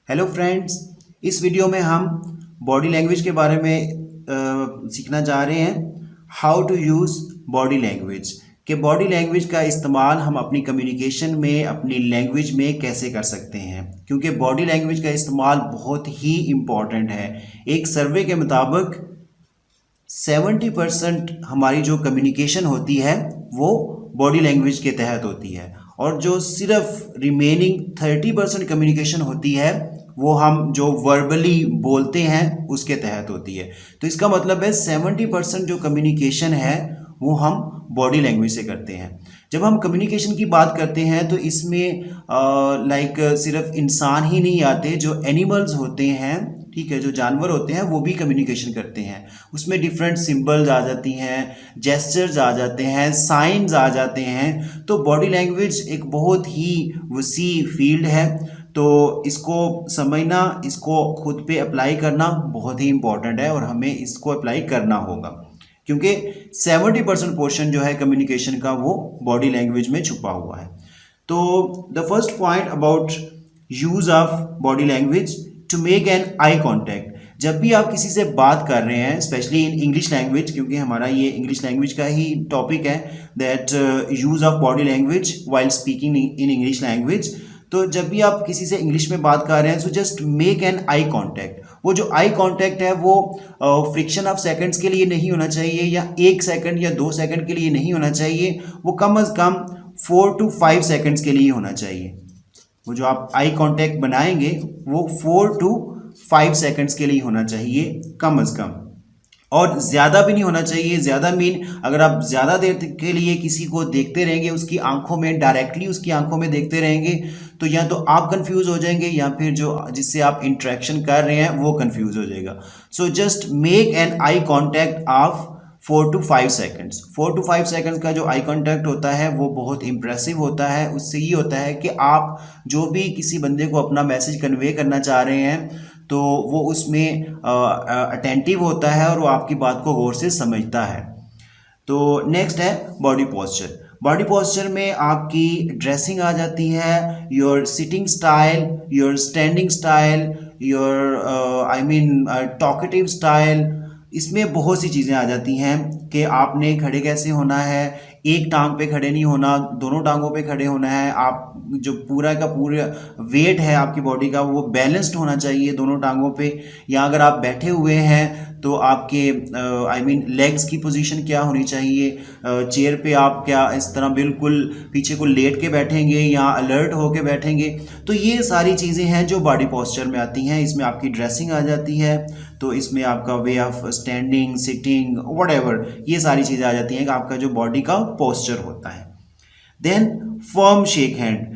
Hello friends, इस video में हम बॉडी लैंग्वेज के बारे में सीखना जा रहे हैं। How to use body language कि बॉडी लैंग्वेज का इस्तेमाल हम अपनी कम्युनिकेशन में, अपनी लैंग्वेज में कैसे कर सकते हैं, क्योंकि बॉडी लैंग्वेज का इस्तेमाल बहुत ही इम्पॉर्टेंट है। एक सर्वे के मुताबिक 70% हमारी जो कम्युनिकेशन होती है वो बॉडी लैंग्वेज के तहत होती है, और जो सिर्फ रिमेनिंग 30% कम्युनिकेशन होती है वो हम जो वर्बली बोलते हैं उसके तहत होती है। तो इसका मतलब है 70% जो कम्युनिकेशन है वो हम बॉडी लैंग्वेज से करते हैं। जब हम कम्युनिकेशन की बात करते हैं तो इसमें सिर्फ इंसान ही नहीं आते, जो एनिमल्स होते हैं, ठीक है, जो जानवर होते हैं वो भी कम्युनिकेशन करते हैं। उसमें डिफरेंट सिंबल्स आ जाती हैं, जेस्चर्स आ जाते हैं, साइंस आ जाते हैं। तो बॉडी लैंग्वेज एक बहुत ही वसी फील्ड है, तो इसको समझना, इसको खुद पे अप्लाई करना बहुत ही इंपॉर्टेंट है और हमें इसको अप्लाई करना होगा, क्योंकि 70% पोर्शन जो है कम्युनिकेशन का वो बॉडी लैंग्वेज में छुपा हुआ है। तो the first point about use of body language, to make an eye contact. जब भी आप किसी से बात कर रहे हैं, स्पेशली इन इंग्लिश लैंग्वेज, क्योंकि हमारा ये इंग्लिश लैंग्वेज का ही टॉपिक है, that use of body language while speaking in English language. तो जब भी आप किसी से इंग्लिश में बात कर रहे हैं, so just make an eye contact. वो जो आई कॉन्टैक्ट है वो फ्रिक्शन ऑफ सेकंड्स के लिए नहीं होना चाहिए, या 1 सेकंड या 2 सेकंड के लिए नहीं होना चाहिए, वो कम अज़ कम 4 to 5 सेकंड्स के लिए होना चाहिए। वो जो आप आई कांटेक्ट बनाएंगे वो 4 to 5 सेकंड्स के लिए होना चाहिए कम अज़ कम, और ज़्यादा भी नहीं होना चाहिए। ज़्यादा मीन, अगर आप ज़्यादा देर के लिए किसी को देखते रहेंगे, उसकी आंखों में, डायरेक्टली उसकी आंखों में देखते रहेंगे, तो या तो आप कंफ्यूज हो जाएंगे या फिर जो जिससे आप इंटरेक्शन कर रहे हैं वो कंफ्यूज हो जाएगा। So just make an eye contact of 4 to 5 seconds. 4 to 5 seconds का जो आई कांटेक्ट होता है वो बहुत इंप्रेसिव होता है। उससे ये होता है कि आप जो भी किसी बंदे को अपना मैसेज कन्वे करना चाह रहे हैं तो वो उसमें अटेंटिव होता है और वो आपकी बात को गौर से समझता है। तो नेक्स्ट है बॉडी पोस्चर। बॉडी पोस्चर में आपकी ड्रेसिंग आ जाती है, your sitting style, your standing style, your talkative style. इसमें बहुत सी चीज़ें आ जाती हैं कि आपने खड़े कैसे होना है, एक टांग पे खड़े नहीं होना, दोनों टांगों पे खड़े होना है। आप जो पूरा का पूरा वेट है आपकी बॉडी का वो बैलेंस्ड होना चाहिए दोनों टांगों पे। या अगर आप बैठे हुए हैं तो आपके लेग्स की पोजीशन क्या होनी चाहिए, चेयर पे आप क्या इस तरह बिल्कुल पीछे को लेट के बैठेंगे या अलर्ट होके बैठेंगे। तो ये सारी चीज़ें हैं जो बॉडी पोस्चर में आती हैं। इसमें आपकी ड्रेसिंग आ जाती है, तो इसमें आपका way of standing, sitting, whatever, ये सारी चीज़ें आ जाती हैं कि आपका जो बॉडी का पोस्चर होता है। Then firm shake hand.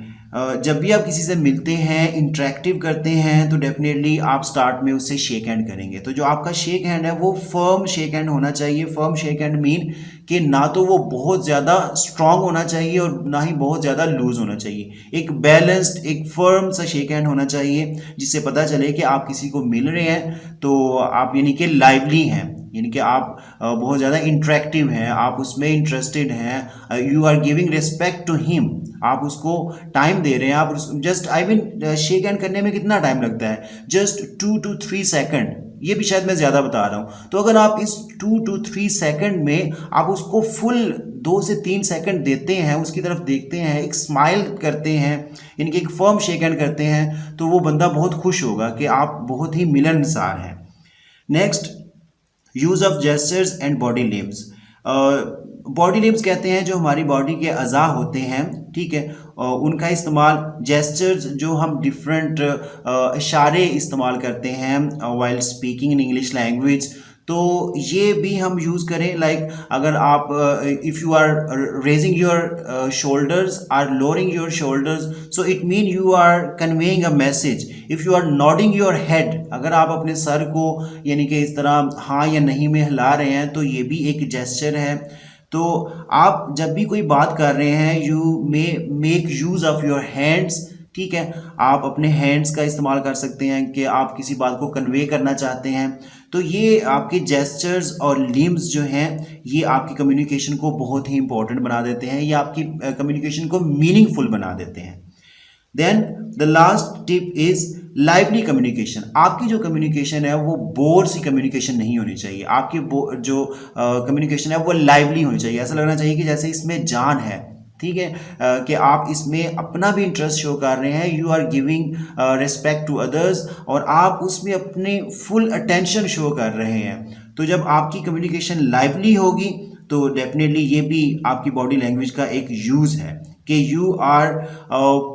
जब भी आप किसी से मिलते हैं, इंटरेक्टिव करते हैं, तो डेफिनेटली आप स्टार्ट में उससे शेक हैंड करेंगे। तो जो आपका शेक हैंड है वो फर्म शेक हैंड होना चाहिए। फर्म शेक हैंड मीन कि ना तो वो बहुत ज़्यादा स्ट्रांग होना चाहिए और ना ही बहुत ज़्यादा लूज होना चाहिए। एक बैलेंस्ड, एक फर्म सा शेक हैंड होना चाहिए, जिससे पता चले कि आप किसी को मिल रहे हैं तो आप यानी कि लाइवली हैं, यानी कि आप बहुत ज़्यादा इंटरेक्टिव हैं, आप उसमें इंटरेस्टेड हैं, you are giving respect to him, आप उसको टाइम दे रहे हैं। आप जस्ट शेक हैंड करने में कितना टाइम लगता है, जस्ट 2 to 3 सेकंड, ये भी शायद मैं ज़्यादा बता रहा हूँ। तो अगर आप इस 2 to 3 सेकंड में आप उसको फुल 2 से 3 सेकंड देते हैं, उसकी तरफ देखते हैं, एक स्माइल करते हैं, यानी कि एक फर्म शेक हैंड करते हैं, तो वो बंदा बहुत खुश होगा कि आप बहुत ही मिलनसार हैं। Next, use of gestures and body limbs. Body limbs कहते हैं जो हमारी बॉडी के अज़ा होते हैं, ठीक है, उनका इस्तेमाल, जेस्चर्स जो हम डिफरेंट इशारे इस्तेमाल करते हैं while speaking in English language, तो ये भी हम यूज़ करें। लाइक अगर आप if you are raising your shoulders or lowering your shoulders, so it mean you are conveying a message. If you are nodding your head, अगर आप अपने सर को यानी कि इस तरह हाँ या नहीं में हिला रहे हैं, तो ये भी एक जेस्चर है। तो आप जब भी कोई बात कर रहे हैं, you may make use of your hands, ठीक है, आप अपने हैंड्स का इस्तेमाल कर सकते हैं कि आप किसी बात को कन्वे करना चाहते हैं। तो ये आपके जेस्चर्स और लिम्स जो हैं ये आपकी कम्युनिकेशन को बहुत ही इंपॉर्टेंट बना देते हैं, ये आपकी कम्युनिकेशन को मीनिंगफुल बना देते हैं। Then the last tip is lively communication, आपकी जो कम्युनिकेशन है वो बोर सी कम्युनिकेशन नहीं होनी चाहिए, आपकी जो कम्युनिकेशन है वो लाइवली होनी चाहिए, ऐसा लगना चाहिए कि जैसे इसमें जान है, ठीक है, कि आप इसमें अपना भी इंटरेस्ट शो कर रहे हैं, you are giving respect to others, और आप उसमें अपने फुल अटेंशन शो कर रहे हैं। तो जब आपकी कम्युनिकेशन लाइवली होगी तो डेफिनेटली ये भी आपकी बॉडी लैंग्वेज का एक यूज़ है कि you are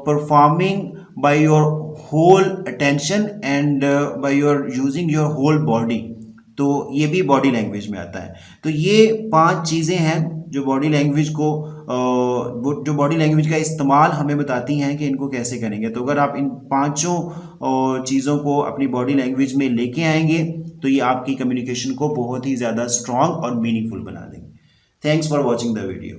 performing by your whole attention and by your using your whole body. तो ये भी बॉडी लैंग्वेज में आता है। तो ये 5 चीज़ें हैं जो बॉडी लैंग्वेज को जो बॉडी लैंग्वेज का इस्तेमाल हमें बताती हैं कि इनको कैसे करेंगे। तो अगर आप इन 5 चीज़ों को अपनी बॉडी लैंग्वेज में लेके आएंगे तो ये आपकी कम्युनिकेशन को बहुत ही ज़्यादा स्ट्रॉन्ग और मीनिंगफुल बना देंगे। Thanks for watching the video.